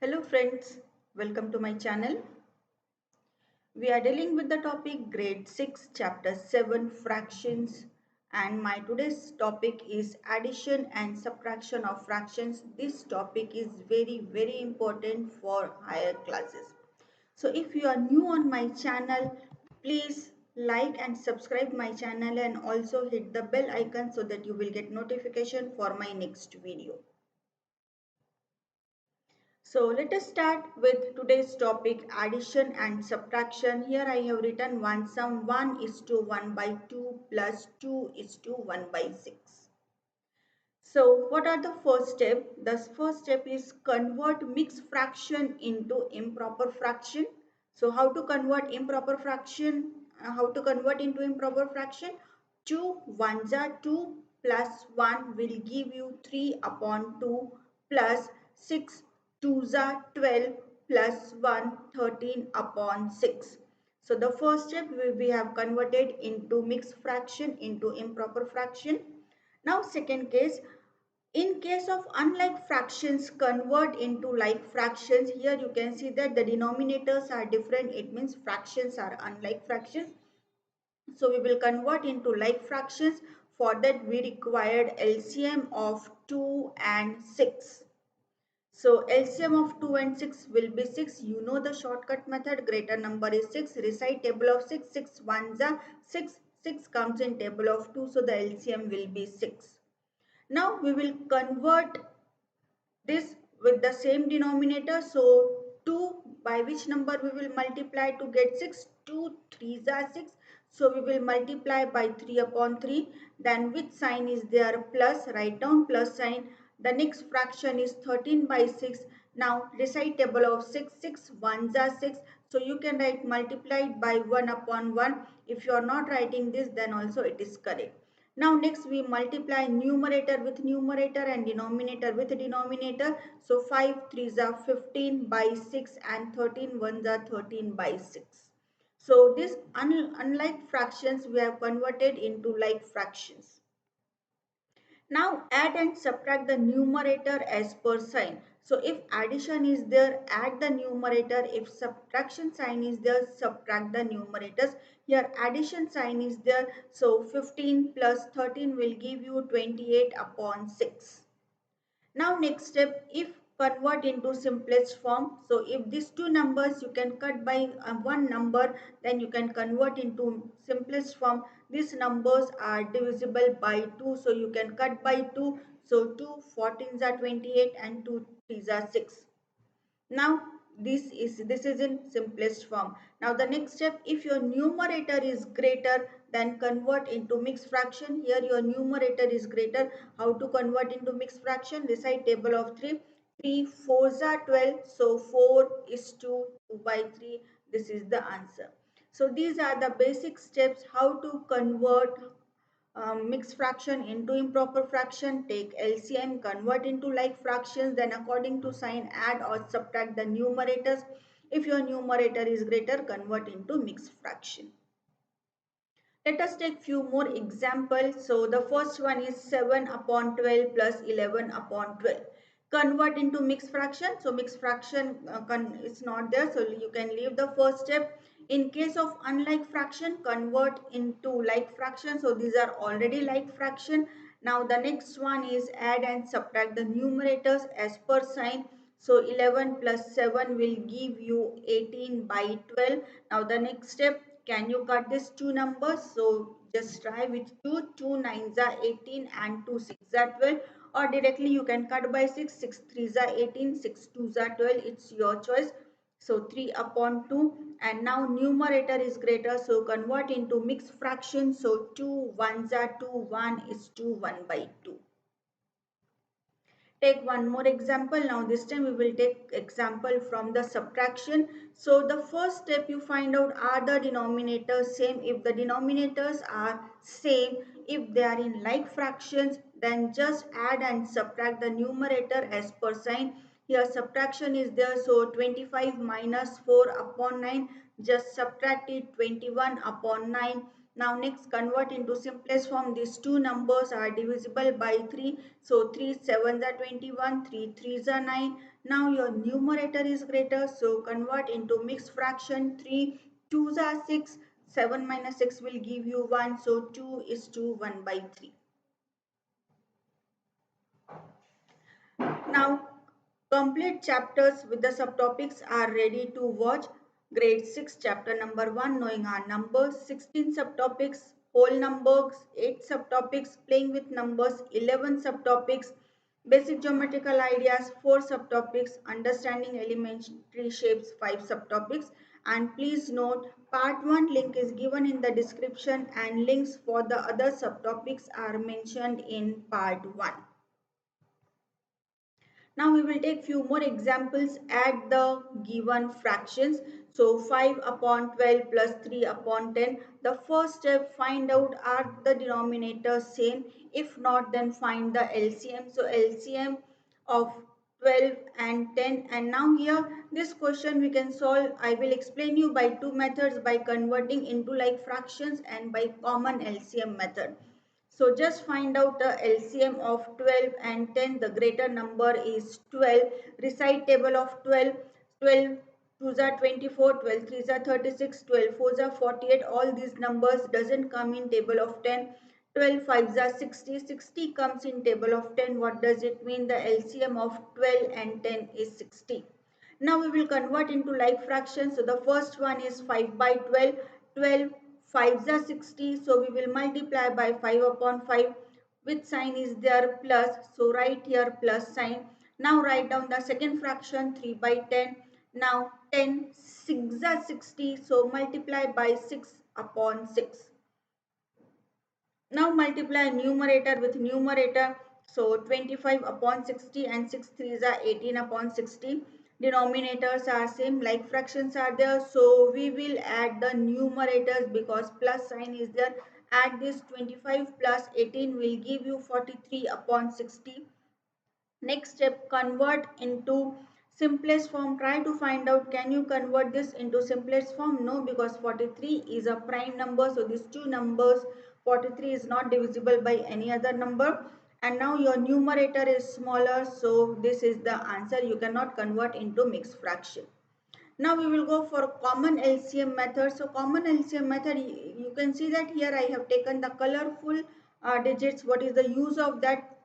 Hello friends, welcome to my channel. We are dealing with the topic grade 6 chapter 7 fractions, and my today's topic is addition and subtraction of fractions. This topic is very important for higher classes. So if you are new on my channel, please like and subscribe my channel and also hit the bell icon so that you will get notification for my next video. So let us start with today's topic addition and subtraction. Here I have written one sum 1 is to 1 by 2 plus 2 is to 1 by 6. So what are the first step? The first step is convert mixed fraction into improper fraction. So how to convert improper fraction? How to convert into improper fraction? 2 1s are 2 plus 1 will give you 3 upon 2 plus 6 2s are 12 plus 1 13 upon 6. So the first step we have converted into mixed fraction into improper fraction. Now second case, in case of unlike fractions convert into like fractions. Here you can see that the denominators are different. It means fractions are unlike fractions. So we will convert into like fractions. For that we required LCM of 2 and 6. So LCM of 2 and 6 will be 6. You know the shortcut method. Greater number is 6. Recite table of 6. 6 ones are 6. 6 comes in table of 2. So the LCM will be 6. Now we will convert this with the same denominator. So 2 by which number we will multiply to get 6? 2 3s are 6. So we will multiply by 3 upon 3. Then which sign is there? Plus. Write down plus sign. The next fraction is 13 by 6. Now recite table of 6. 6 1s are 6. So you can write multiplied by 1 upon 1. If you are not writing this, then also it is correct. Now next we multiply numerator with numerator and denominator with denominator. So 5 3s are 15 by 6 and 13 1s are 13 by 6. So this unlike fractions we have converted into like fractions. Now add and subtract the numerator as per sign. So if addition is there, add the numerator. If subtraction sign is there, subtract the numerators. Here addition sign is there. So 15 plus 13 will give you 28 upon 6. Now next step, if convert into simplest form. So if these two numbers you can cut by one number, then you can convert into simplest form. These numbers are divisible by 2, so you can cut by 2. So 2 14s are 28 and 2 3s are 6. Now this is in simplest form. Now the next step, if your numerator is greater, then convert into mixed fraction. Here your numerator is greater. How to convert into mixed fraction? Recite table of 3. 3 4s are 12. So 4 is 2 by 3. This is the answer. So these are the basic steps how to convert mixed fraction into improper fraction. Take LCM, convert into like fractions, then according to sign add or subtract the numerators. If your numerator is greater, convert into mixed fraction. Let us take few more examples. So the first one is 7 upon 12 plus 11 upon 12. Convert into mixed fraction. So mixed fraction is not there. So you can leave the first step. In case of unlike fraction, convert into like fraction. So these are already like fraction. Now the next one is add and subtract the numerators as per sign. So 11 plus 7 will give you 18 by 12. Now the next step, can you cut these two numbers? So just try with 2. 2 9s are 18 and 2 6s are 12. Or directly you can cut by 6. 6 3s are 18. 6 2s are 12. It's your choice. So 3 upon 2. And now numerator is greater. So convert into mixed fraction. So 2 1s are 2. 1 is 2. 1 by 2. Take one more example. Now this time we will take example from the subtraction. So the first step, you find out are the denominators same. If the denominators are same, if they are in like fractions, then just add and subtract the numerator as per sign. Here subtraction is there, so 25 minus 4 upon 9, just subtract it. 21 upon 9 Now next convert into simplest form. These two numbers are divisible by 3. So 3 7s are 21, 3 3s are 9. Now your numerator is greater. So convert into mixed fraction. 3 2s are 6. 7 minus 6 will give you 1. So 2 is to 1 by 3. Now, complete chapters with the subtopics are ready to watch. Grade 6, chapter number 1, knowing our numbers, 16 subtopics, whole numbers, 8 subtopics, playing with numbers, 11 subtopics, basic geometrical ideas, 4 subtopics, understanding elementary shapes, 5 subtopics. And please note, part 1 link is given in the description and links for the other subtopics are mentioned in part 1. Now we will take few more examples at the given fractions. So 5 upon 12 plus 3 upon 10. The first step, find out are the denominators same. If not, then find the LCM. So LCM of 12 and 10. And now here this question we can solve. I will explain you by two methods, by converting into like fractions and by common LCM method. So just find out the LCM of 12 and 10. The greater number is 12. Recite table of 12. 12 2s are 24, 12 3s are 36, 12 4s are 48. All these numbers doesn't come in table of 10. 12 5s are 60, 60 comes in table of 10. What does it mean? The LCM of 12 and 10 is 60. Now we will convert into like fractions. So the first one is 5 by 12. 12 5s are 60. So we will multiply by 5 upon 5. Which sign is there? Plus. So write here plus sign. Now write down the second fraction 3 by 10. Now 10 6 are 60. So multiply by 6 upon 6. Now multiply numerator with numerator. So 25 upon 60 and 6 3s are 18 upon 60. Denominators are same, like fractions are there. So we will add the numerators because plus sign is there. Add this 25 plus 18 will give you 43 upon 60. Next step, convert into simplest form. Try to find out can you convert this into simplest form. No, because 43 is a prime number. So these two numbers 43 is not divisible by any other number. And now your numerator is smaller. So this is the answer. You cannot convert into mixed fraction. Now we will go for common LCM method. So common LCM method, you can see that here I have taken the colorful digits. What is the use of that?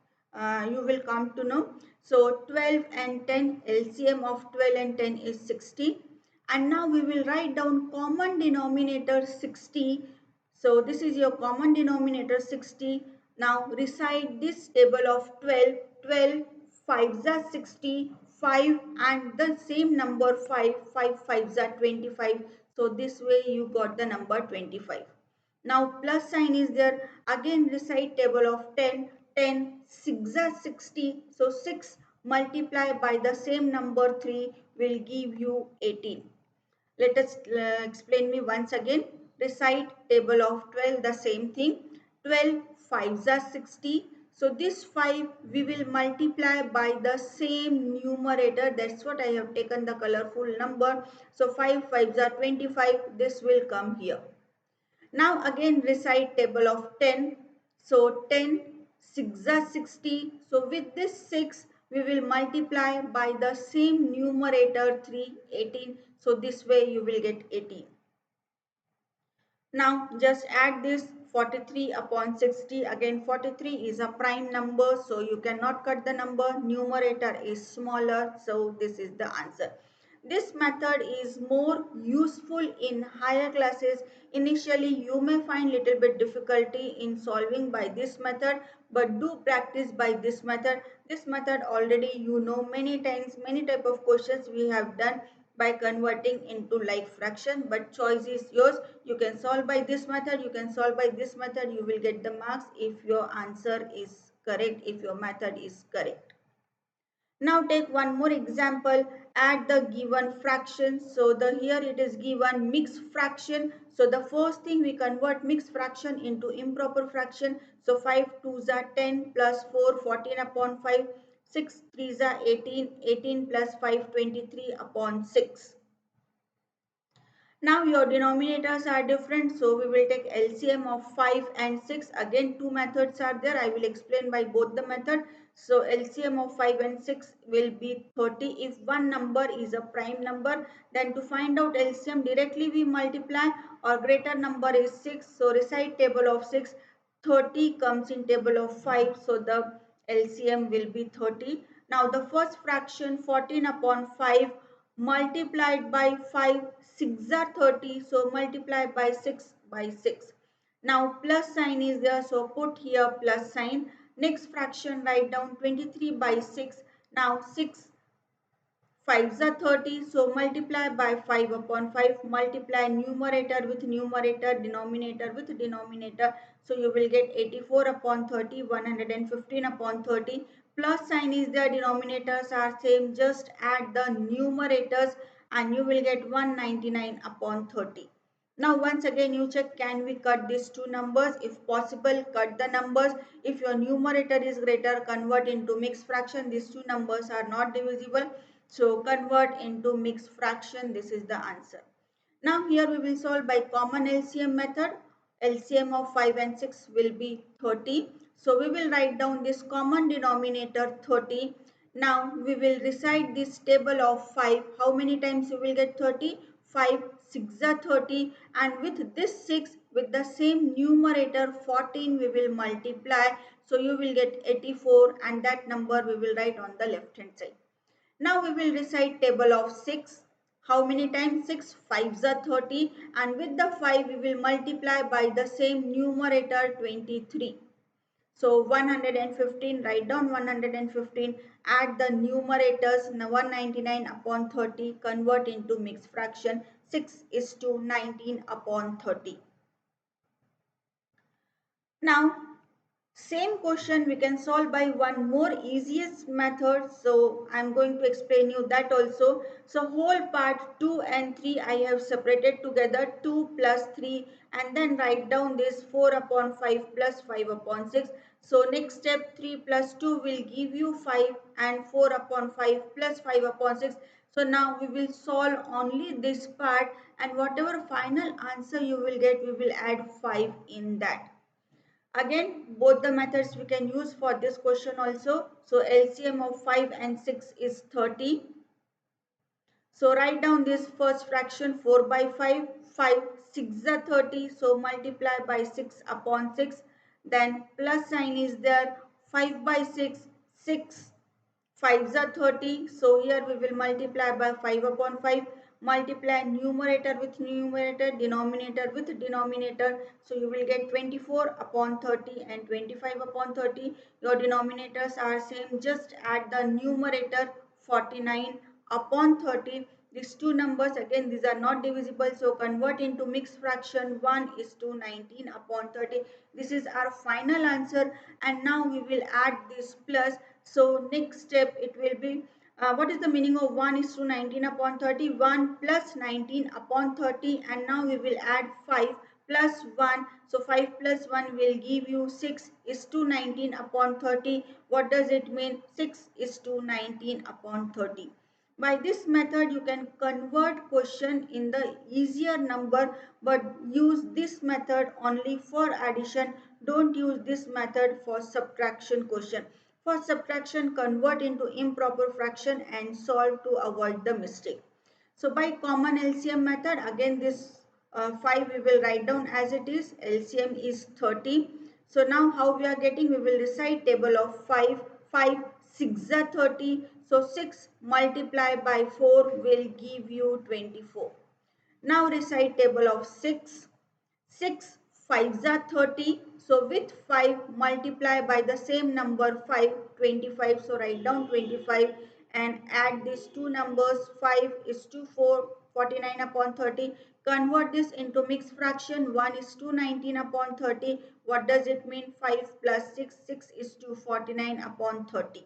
You will come to know. So 12 and 10, LCM of 12 and 10 is 60. And now we will write down common denominator 60. So this is your common denominator 60. Now recite this table of 12. 12 5s are 60, 5 and the same number 5, 5 5s are 25. So this way you got the number 25. Now plus sign is there. Again recite table of 10. 10 6 are 60. So 6 multiply by the same number 3 will give you 18. Let us explain me once again. Recite table of 12, the same thing. 12 5s are 60. So this 5 we will multiply by the same numerator. That's what I have taken the colorful number. So 5 5s are 25. This will come here. Now again recite table of 10. So 10 6 are 60. So with this 6 we will multiply by the same numerator 3 18. So this way you will get 18. Now just add this 43 upon 60. Again 43 is a prime number, so you cannot cut the number. Numerator is smaller, so this is the answer. This method is more useful in higher classes. Initially you may find little bit difficulty in solving by this method, but do practice by this method. This method already you know many times, many type of questions we have done by converting into like fraction, but choice is yours. You can solve by this method, you can solve by this method. You will get the marks if your answer is correct, if your method is correct. Now take one more example. Add the given fractions. So the here it is given mixed fraction. So the first thing we convert mixed fraction into improper fraction. So 5 2s are 10 plus 4 14 upon 5. 6 3s are 18, 18 plus 5 23 upon 6. Now your denominators are different, so we will take LCM of 5 and 6. Again, two methods are there. I will explain by both the method. So LCM of 5 and 6 will be 30. If one number is a prime number, then to find out LCM directly we multiply, or greater number is 6. So recite table of 6. 30 comes in table of 5. So the LCM will be 30. Now the first fraction 14 upon 5 multiplied by 5, 6 are 30, so multiply by 6 by 6. Now plus sign is there, so put here plus sign. Next fraction write down 23 by 6. Now 6 5s are 30, so multiply by 5 upon 5, multiply numerator with numerator, denominator with denominator. So you will get 84 upon 30, 115 upon 30. Plus sign is there, denominators are same, just add the numerators and you will get 199 upon 30. Now once again you check, can we cut these two numbers? If possible, cut the numbers. If your numerator is greater, convert into mixed fraction. These two numbers are not divisible. So convert into mixed fraction. This is the answer. Now here we will solve by common LCM method. LCM of 5 and 6 will be 30. So we will write down this common denominator 30. Now we will recite this table of 5. How many times you will get 30? 5, 6 are 30, and with this 6 with the same numerator 14 we will multiply. So you will get 84 and that number we will write on the left hand side. Now we will recite table of 6. How many times? 6 5s are 30, and with the 5 we will multiply by the same numerator 23. So 115, write down 115, add the numerators 199 upon 30, convert into mixed fraction, 6 is to 19 upon 30. Now same question we can solve by one more easiest method. So I'm going to explain you that also. So whole part 2 and 3 I have separated together, 2 plus 3, and then write down this 4 upon 5 plus 5 upon 6. So next step 3 plus 2 will give you 5 and 4 upon 5 plus 5 upon 6. So now we will solve only this part, and whatever final answer you will get, we will add 5 in that. Again, both the methods we can use for this question also. So LCM of 5 and 6 is 30. So write down this first fraction 4 by 5. 5, 6 are 30. So multiply by 6 upon 6. Then plus sign is there. 5 by 6, 6. 5s are 30. So here we will multiply by 5 upon 5. Multiply numerator with numerator, denominator with denominator. So you will get 24 upon 30 and 25 upon 30. Your denominators are same. Just add the numerator 49 upon 30. These two numbers, again these are not divisible, so convert into mixed fraction. 1 is to 19 upon 30. This is our final answer, and now we will add this plus. So next step it will be, what is the meaning of 1 is to 19 upon 30? 1 plus 19 upon 30, and now we will add 5 plus 1. So 5 plus 1 will give you 6 is to 19 upon 30. What does it mean? 6 is to 19 upon 30. By this method you can convert question in the easier number, but use this method only for addition. Don't use this method for subtraction question. For subtraction, convert into improper fraction and solve to avoid the mistake. So by common LCM method, again this 5 we will write down as it is. LCM is 30. So now how we are getting, we will recite table of 5. 5, 6 are 30. So 6 multiplied by 4 will give you 24. Now recite table of 6. 6 5s are 30. So with 5 multiply by the same number 5, 25. So write down 25 and add these two numbers. 5 is to 4, 49 upon 30. Convert this into mixed fraction. 1 is to 19 upon 30. What does it mean? 5 plus 6, 6 is to 49 upon 30.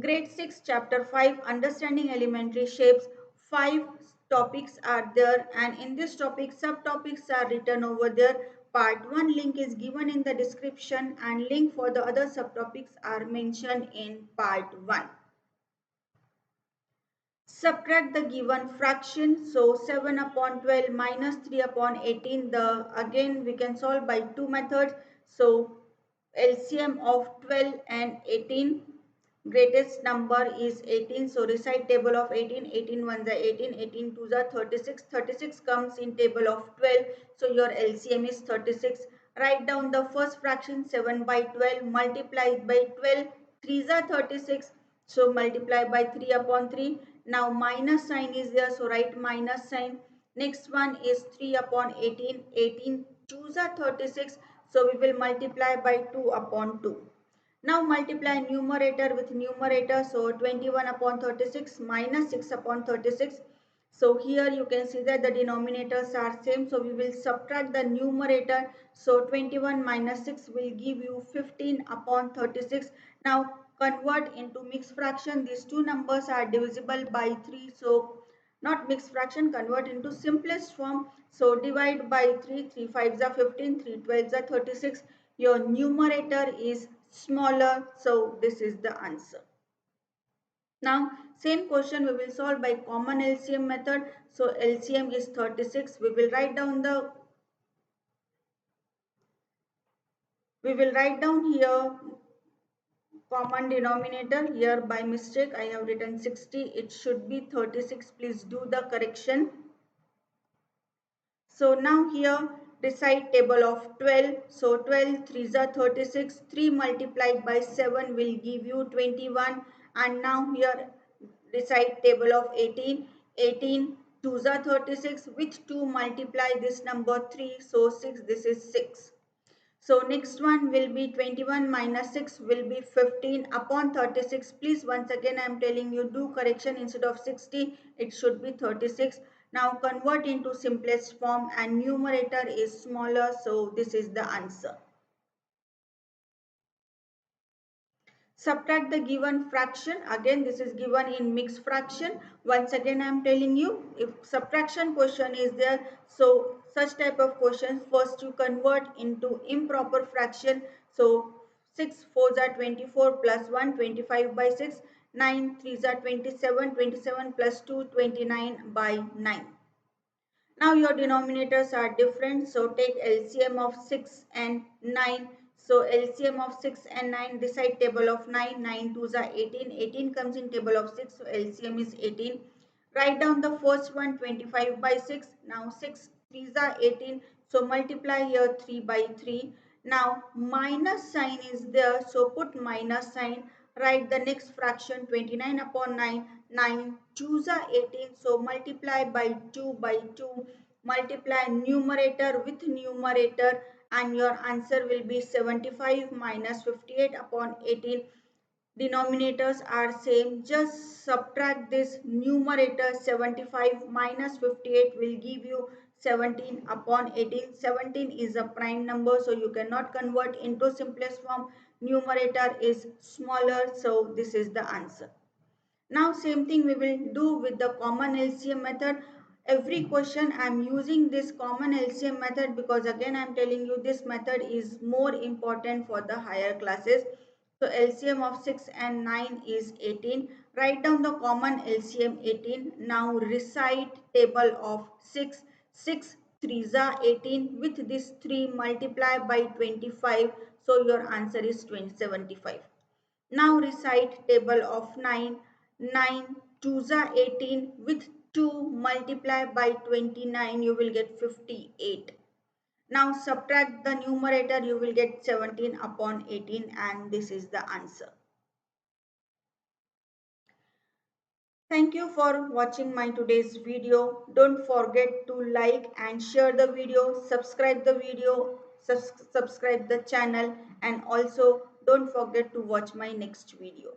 Grade 6 chapter 5 understanding elementary shapes. 5 topics are there, and in this topic subtopics are written over there. Part 1 link is given in the description, and link for the other subtopics are mentioned in part 1. Subtract the given fraction. So 7 upon 12 minus 3 upon 18. Again we can solve by two methods. So LCM of 12 and 18. Greatest number is 18. So recite table of 18. 18 ones are 18. 18 twos are 36. 36 comes in table of 12. So your LCM is 36. Write down the first fraction 7 by 12 multiplied by 12. 3s are 36. So multiply by 3 upon 3. Now minus sign is there. So write minus sign. Next one is 3 upon 18. 18 2s are 36. So we will multiply by 2 upon 2. Now multiply numerator with numerator. So 21 upon 36 minus 6 upon 36. So here you can see that the denominators are same. So we will subtract the numerator. So 21 minus 6 will give you 15 upon 36. Now convert into mixed fraction. These two numbers are divisible by 3. So not mixed fraction, convert into simplest form. So divide by 3. 3 5s are 15. 3 12s are 36. Your numerator is smaller. So this is the answer. Now same question we will solve by common LCM method. So LCM is 36. We will write down here common denominator. Here by mistake I have written 60. It should be 36. Please do the correction. So now here recite table of 12. So 12 3s are 36. 3 multiplied by 7 will give you 21. And now here recite table of 18. 18 2s are 36. With 2 multiply this number 3. So 6. This is 6. So next one will be 21 minus 6 will be 15 upon 36. Please once again I am telling you do correction, instead of 60 it should be 36. Now convert into simplest form and numerator is smaller, so this is the answer. Subtract the given fraction. Again this is given in mixed fraction. Once again I am telling you, if subtraction question is there, so such type of questions first you convert into improper fraction. So 6 4s are 24 plus 1 25 by 6. 9 3s are 27. 27 plus 2 29 by 9. Now your denominators are different. So take LCM of 6 and 9. So LCM of 6 and 9, decide table of 9. 9 2s are 18. 18 comes in table of 6. So LCM is 18. Write down the first one 25 by 6. Now 6 3s are 18. So multiply here 3 by 3. Now minus sign is there. So put minus sign. Write the next fraction 29 upon 9. 9 2s are 18. So multiply by 2 by 2. Multiply numerator with numerator and your answer will be 75 minus 58 upon 18. Denominators are same. Just subtract this numerator. 75 minus 58 will give you 17 upon 18. 17 is a prime number, so you cannot convert into simplest form. Numerator is smaller, so this is the answer. Now same thing we will do with the common LCM method. Every question I am using this common LCM method because again I am telling you this method is more important for the higher classes. So LCM of 6 and 9 is 18. Write down the common LCM 18. Now recite table of 6. 6 3s are 18. With this 3 multiply by 25. So your answer is 75. Now recite table of 9. 9 2s are 18. With 2 multiply by 29 you will get 58. Now subtract the numerator, you will get 17 upon 18 and this is the answer. Thank you for watching my today's video. Don't forget to like and share the video, subscribe the video, subscribe the channel, and also don't forget to watch my next video.